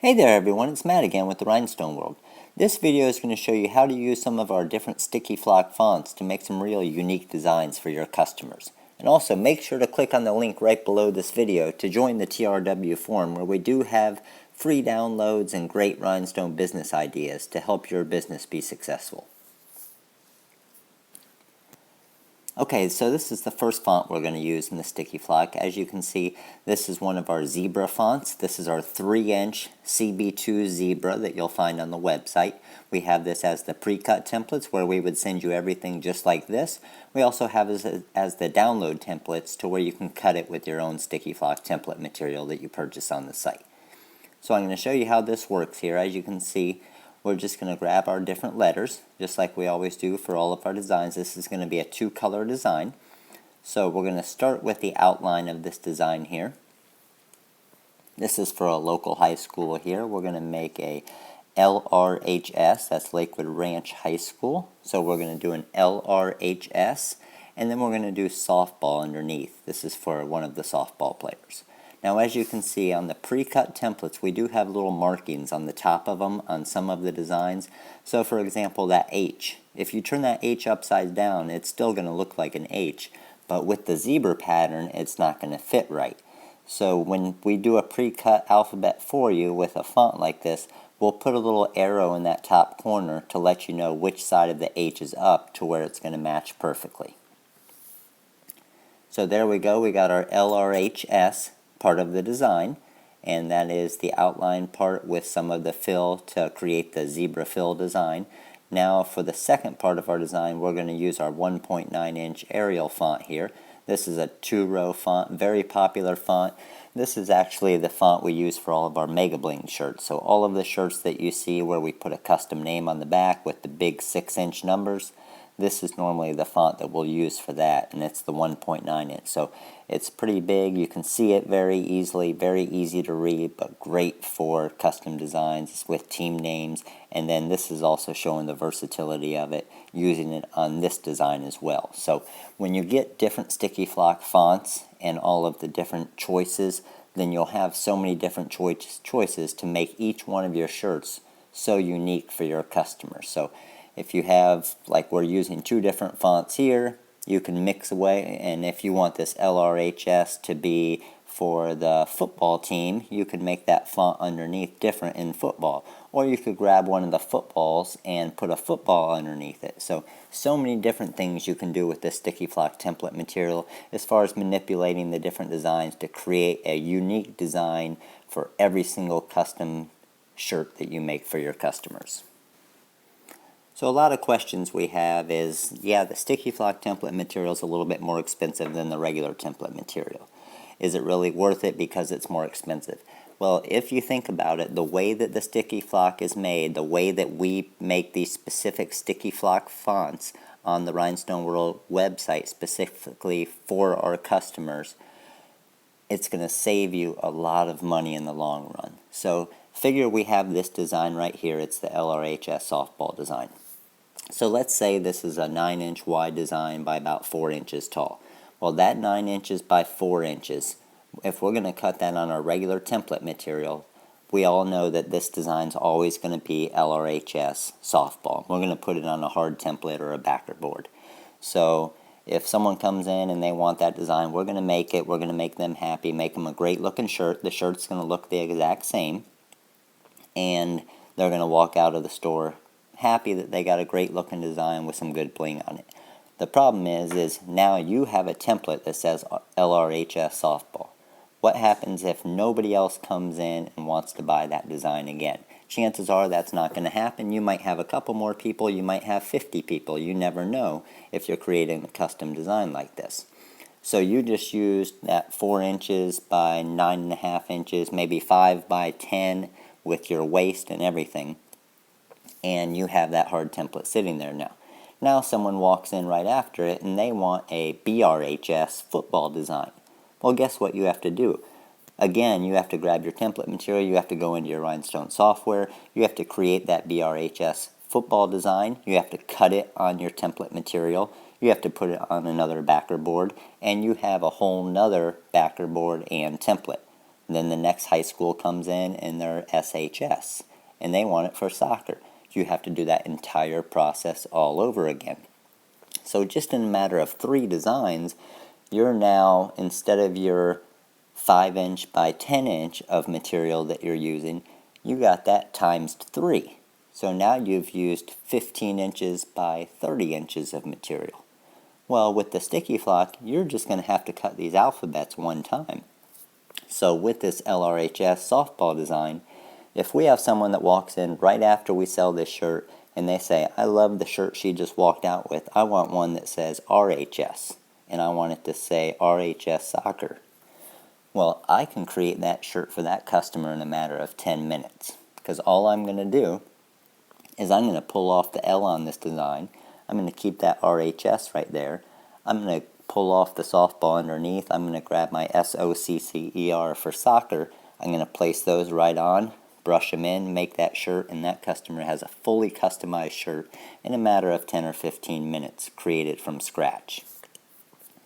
Hey there everyone, it's Matt again with the Rhinestone World. This video is going to show you how to use some of our different sticky flock fonts to make some real unique designs for your customers. And also make sure to click on the link right below this video to join the TRW forum where we do have free downloads and great Rhinestone business ideas to help your business be successful. Okay, so this is the first font we're going to use in the sticky flock. As you can see, this is one of our zebra fonts. This is our 3-inch CB2 zebra that you'll find on the website. We have this as the pre-cut templates where we would send you everything just like this. We also have this as the download templates to where you can cut it with your own sticky flock template material that you purchase on the site. So I'm going to show you how this works here. As you can see, we're just going to grab our different letters, just like we always do for all of our designs. This is going to be a 2-color design. So we're going to start with the outline of this design here. This is for a local high school here. We're going to make a LRHS, that's Lakewood Ranch High School. So we're going to do an LRHS, and then we're going to do softball underneath. This is for one of the softball players. Now as you can see on the pre-cut templates, we do have little markings on the top of them on some of the designs. So for example, that H, if you turn that H upside down, it's still going to look like an H, but with the zebra pattern, it's not going to fit right. So when we do a pre-cut alphabet for you with a font like this, we'll put a little arrow in that top corner to let you know which side of the H is up to where it's going to match perfectly. So there we go, we got our LRHS part of the design, and that is the outline part with some of the fill to create the zebra fill design. Now for the second part of our design, we're going to use our 1.9-inch Arial font here. This is a 2-row font, very popular font. This is actually the font we use for all of our Mega Bling shirts. So all of the shirts that you see where we put a custom name on the back with the big 6-inch numbers, this is normally the font that we'll use for that, and it's the 1.9-inch. So it's pretty big. You can see it very easily, very easy to read, but great for custom designs with team names. And then this is also showing the versatility of it, using it on this design as well. So when you get different sticky flock fonts and all of the different choices, then you'll have so many different choices to make each one of your shirts so unique for your customers. So if you have, like we're using 2 different fonts here, you can mix away, and if you want this LRHS to be for the football team, you could make that font underneath different in football. Or you could grab one of the footballs and put a football underneath it. So many different things you can do with this sticky flock template material as far as manipulating the different designs to create a unique design for every single custom shirt that you make for your customers. So a lot of questions we have is, yeah, the sticky flock template material is a little bit more expensive than the regular template material. Is it really worth it because it's more expensive? Well, if you think about it, the way that the sticky flock is made, the way that we make these specific sticky flock fonts on the Rhinestone World website specifically for our customers, it's going to save you a lot of money in the long run. So figure we have this design right here. It's the LRHS softball design. So let's say this is a 9-inch wide design by about 4 inches tall. Well, that 9 inches by 4 inches, if we're going to cut that on our regular template material, we all know that this design is always going to be LRHS softball. We're going to put it on a hard template or a backer board. So if someone comes in and they want that design, we're going to make it. We're going to make them happy, make them a great looking shirt. The shirt's going to look the exact same, and they're going to walk out of the store happy that they got a great looking design with some good bling on it. The problem is now you have a template that says LRHS softball. What happens if nobody else comes in and wants to buy that design again? Chances are that's not going to happen. You might have a couple more people, you might have 50 people. You never know if you're creating a custom design like this. So you just used that 4 inches by 9.5 inches, maybe 5 by 10 with your waist and everything, and you have that hard template sitting there now. Now someone walks in right after it and they want a BRHS football design. Well, guess what you have to do? Again, you have to grab your template material, you have to go into your Rhinestone software, you have to create that BRHS football design, you have to cut it on your template material, you have to put it on another backer board, and you have a whole nother backer board and template. Then the next high school comes in and they're SHS, and they want it for soccer. You have to do that entire process all over again. So just in a matter of 3 designs, you're now, instead of your 5-inch by 10-inch of material that you're using, you got that times 3. So now you've used 15 inches by 30 inches of material. Well, with the sticky flock, you're just going to have to cut these alphabets one time. So with this LRHS softball design, if we have someone that walks in right after we sell this shirt and they say, I love the shirt she just walked out with, I want one that says RHS, and I want it to say RHS Soccer. Well, I can create that shirt for that customer in a matter of 10 minutes, because all I'm going to do is I'm going to pull off the L on this design. I'm going to keep that RHS right there. I'm going to pull off the softball underneath. I'm going to grab my SOCCER for soccer. I'm going to place those right on, brush them in, make that shirt, and that customer has a fully customized shirt in a matter of 10 or 15 minutes, created from scratch.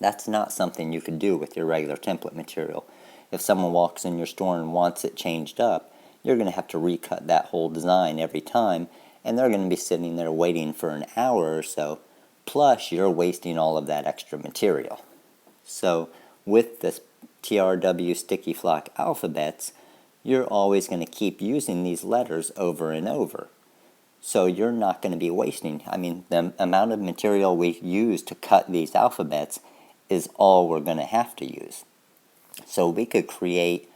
That's not something you could do with your regular template material. If someone walks in your store and wants it changed up, you're going to have to recut that whole design every time, and they're going to be sitting there waiting for an hour or so, plus you're wasting all of that extra material. So with this TRW sticky flock alphabets, you're always going to keep using these letters over and over. So you're not going to be wasting. The amount of material we use to cut these alphabets is all we're going to have to use. So we could create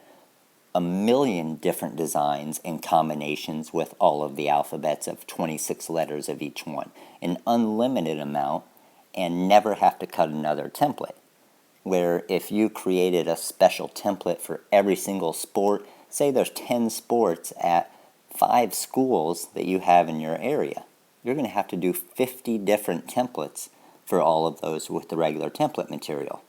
1,000,000 different designs and combinations with all of the alphabets of 26 letters of each one, an unlimited amount, and never have to cut another template. Where if you created a special template for every single sport, say there's 10 sports at 5 schools that you have in your area, you're going to have to do 50 different templates for all of those with the regular template material.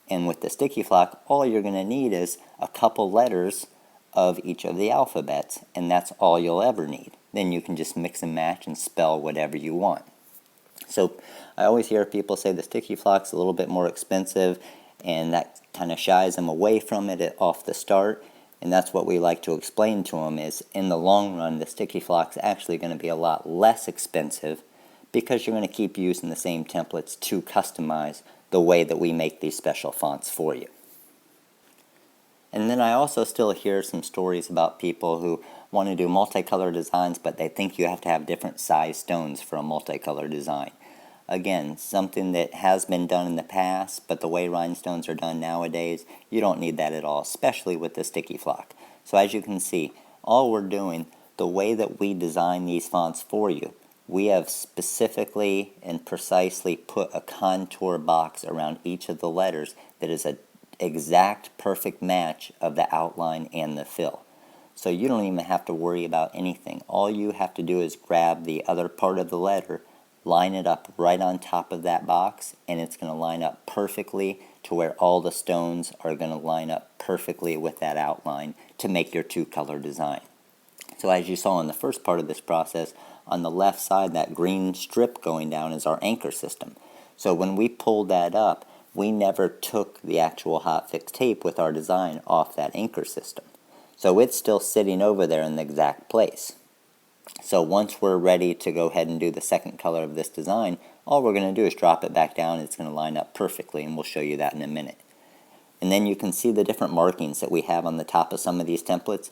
And with the sticky flock, all you're going to need is a couple letters of each of the alphabets, and that's all you'll ever need. Then you can just mix and match and spell whatever you want. So I always hear people say the sticky flock's a little bit more expensive, and that kind of shies them away from it off the start. And that's what we like to explain to them is, in the long run, the sticky flock's actually going to be a lot less expensive, because you're going to keep using the same templates to customize the way that we make these special fonts for you. And then I also still hear some stories about people who want to do multicolor designs, but they think you have to have different size stones for a multicolor design. Again, something that has been done in the past, but the way rhinestones are done nowadays, you don't need that at all, especially with the sticky flock. So as you can see, all we're doing, the way that we design these fonts for you, we have specifically and precisely put a contour box around each of the letters that is an exact perfect match of the outline and the fill. So you don't even have to worry about anything. All you have to do is grab the other part of the letter, line it up right on top of that box, and it's going to line up perfectly to where all the stones are going to line up perfectly with that outline to make your 2-color design. So as you saw in the first part of this process, on the left side, that green strip going down is our anchor system. So when we pulled that up, we never took the actual hot fix tape with our design off that anchor system. So it's still sitting over there in the exact place. So once we're ready to go ahead and do the second color of this design, all we're going to do is drop it back down, and it's going to line up perfectly, and we'll show you that in a minute. And then you can see the different markings that we have on the top of some of these templates.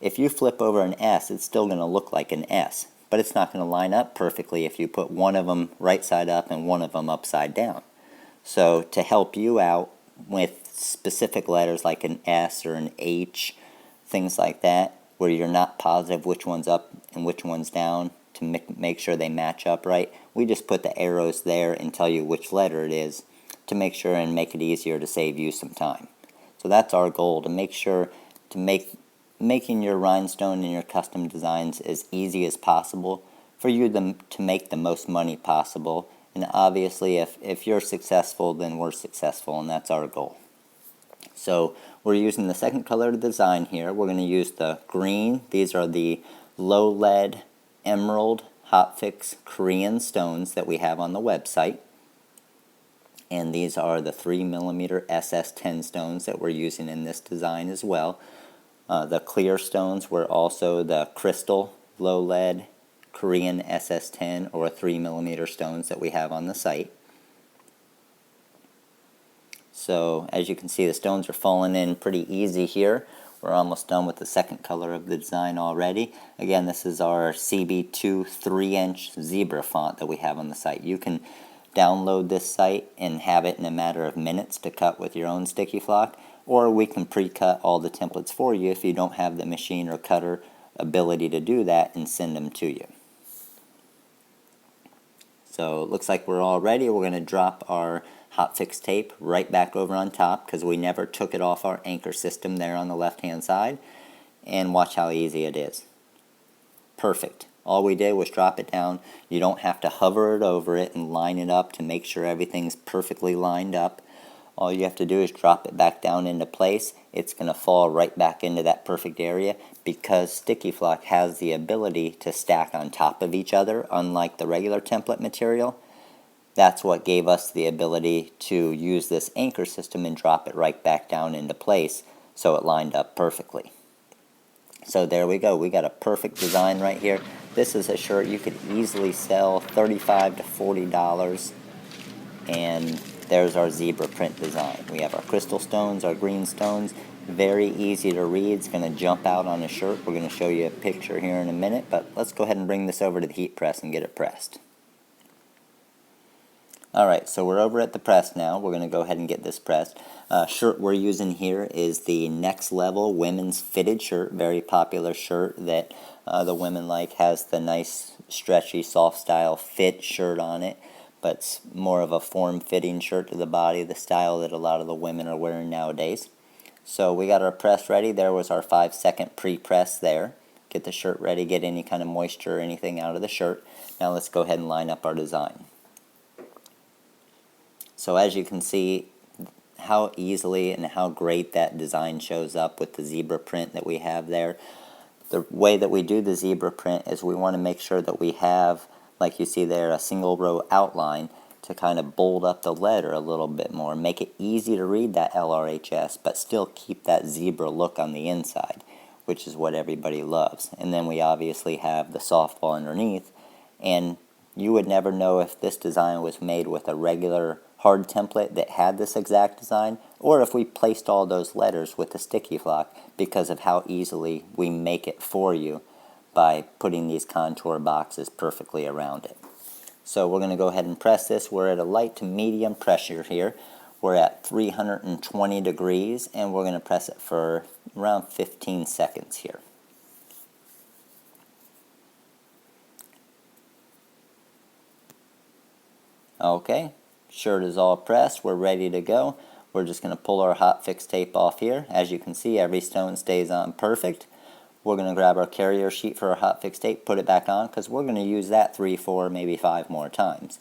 If you flip over an S, it's still going to look like an S, but it's not going to line up perfectly if you put one of them right side up and one of them upside down. So to help you out with specific letters like an S or an H, things like that, where you're not positive which one's up and which one's down, to make sure they match up right, we just put the arrows there and tell you which letter it is to make sure and make it easier to save you some time. So that's our goal, to make sure to making your rhinestone and your custom designs as easy as possible for you to make the most money possible. And obviously if you're successful, then we're successful, and that's our goal. So we're using the second color of the design here. We're going to use the green. These are the low lead emerald hot fix Korean stones that we have on the website. And these are the 3mm SS10 stones that we're using in this design as well. The clear stones were also the crystal low lead Korean SS10 or 3mm stones that we have on the site. So as you can see, the stones are falling in pretty easy here. We're almost done with the second color of the design already. Again, this is our CB2 3-inch zebra font that we have on the site. You can download this site and have it in a matter of minutes to cut with your own sticky flock, or we can pre-cut all the templates for you if you don't have the machine or cutter ability to do that, and send them to you. So it looks like we're all ready. We're going to drop our hot fix tape right back over on top because we never took it off our anchor system there on the left hand side, and watch how easy it is. Perfect. All we did was drop it down. You don't have to hover it over it and line it up to make sure everything's perfectly lined up. All you have to do is drop it back down into place. It's going to fall right back into that perfect area because sticky flock has the ability to stack on top of each other, unlike the regular template material. That's what gave us the ability to use this anchor system and drop it right back down into place so it lined up perfectly. So there we go. We got a perfect design right here. This is a shirt you could easily sell $35 to $40, and there's our zebra print design. We have our crystal stones, our green stones. Very easy to read. It's going to jump out on a shirt. We're going to show you a picture here in a minute, but let's go ahead and bring this over to the heat press and get it pressed. Alright, so we're over at the press now. We're going to go ahead and get this pressed. Shirt we're using here is the Next Level women's fitted shirt. Very popular shirt that the women like. Has the nice stretchy soft style fit shirt on it, but it's more of a form-fitting shirt to the body, the style that a lot of the women are wearing nowadays. So we got our press ready. There was our 5-second pre-press there. Get the shirt ready, get any kind of moisture or anything out of the shirt. Now let's go ahead and line up our design. So as you can see how easily and how great that design shows up with the zebra print that we have there. The way that we do the zebra print is we want to make sure that we have, like you see there, a single row outline to kind of bold up the letter a little bit more, make it easy to read that LRHS, but still keep that zebra look on the inside, which is what everybody loves. And then we obviously have the softball underneath, and you would never know if this design was made with a regular hard template that had this exact design, or if we placed all those letters with the sticky flock, because of how easily we make it for you by putting these contour boxes perfectly around it. So we're going to go ahead and press this. We're at a light to medium pressure here. We're at 320 degrees, and we're going to press it for around 15 seconds here. Okay, shirt is all pressed. We're ready to go. We're just going to pull our hot fix tape off here. As you can see, every stone stays on perfect. We're going to grab our carrier sheet for our hot fix tape, put it back on, because we're going to use that 3, 4, maybe 5 more times.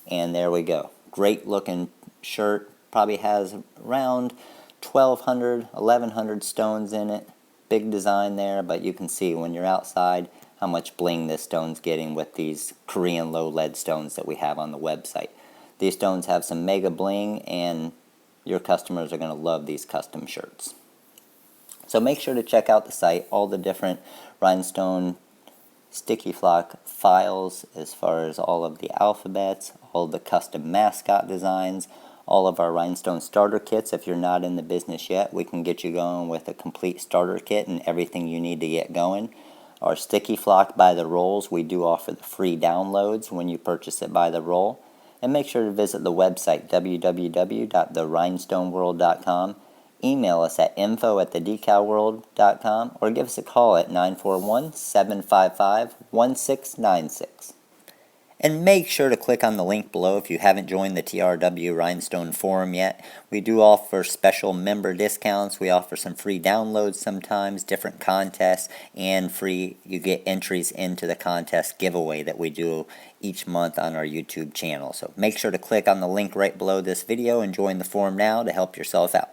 And there we go. Great looking shirt. Probably has around 1,200, 1,100 stones in it. Big design there, but you can see when you're outside how much bling this stone's getting with these Korean low lead stones that we have on the website. These stones have some mega bling, and your customers are going to love these custom shirts. So make sure to check out the site, all the different Rhinestone sticky flock files as far as all of the alphabets, all the custom mascot designs, all of our Rhinestone starter kits. If you're not in the business yet, we can get you going with a complete starter kit and everything you need to get going. Our sticky flock by the rolls, we do offer the free downloads when you purchase it by the roll. And make sure to visit the website, www.therhinestoneworld.com. Email us at info@thedecalworld.com or give us a call at 941-755-1696. And make sure to click on the link below if you haven't joined the TRW Rhinestone forum yet. We do offer special member discounts. We offer some free downloads sometimes, different contests, and free, you get entries into the contest giveaway that we do each month on our YouTube channel. So make sure to click on the link right below this video and join the forum now to help yourself out.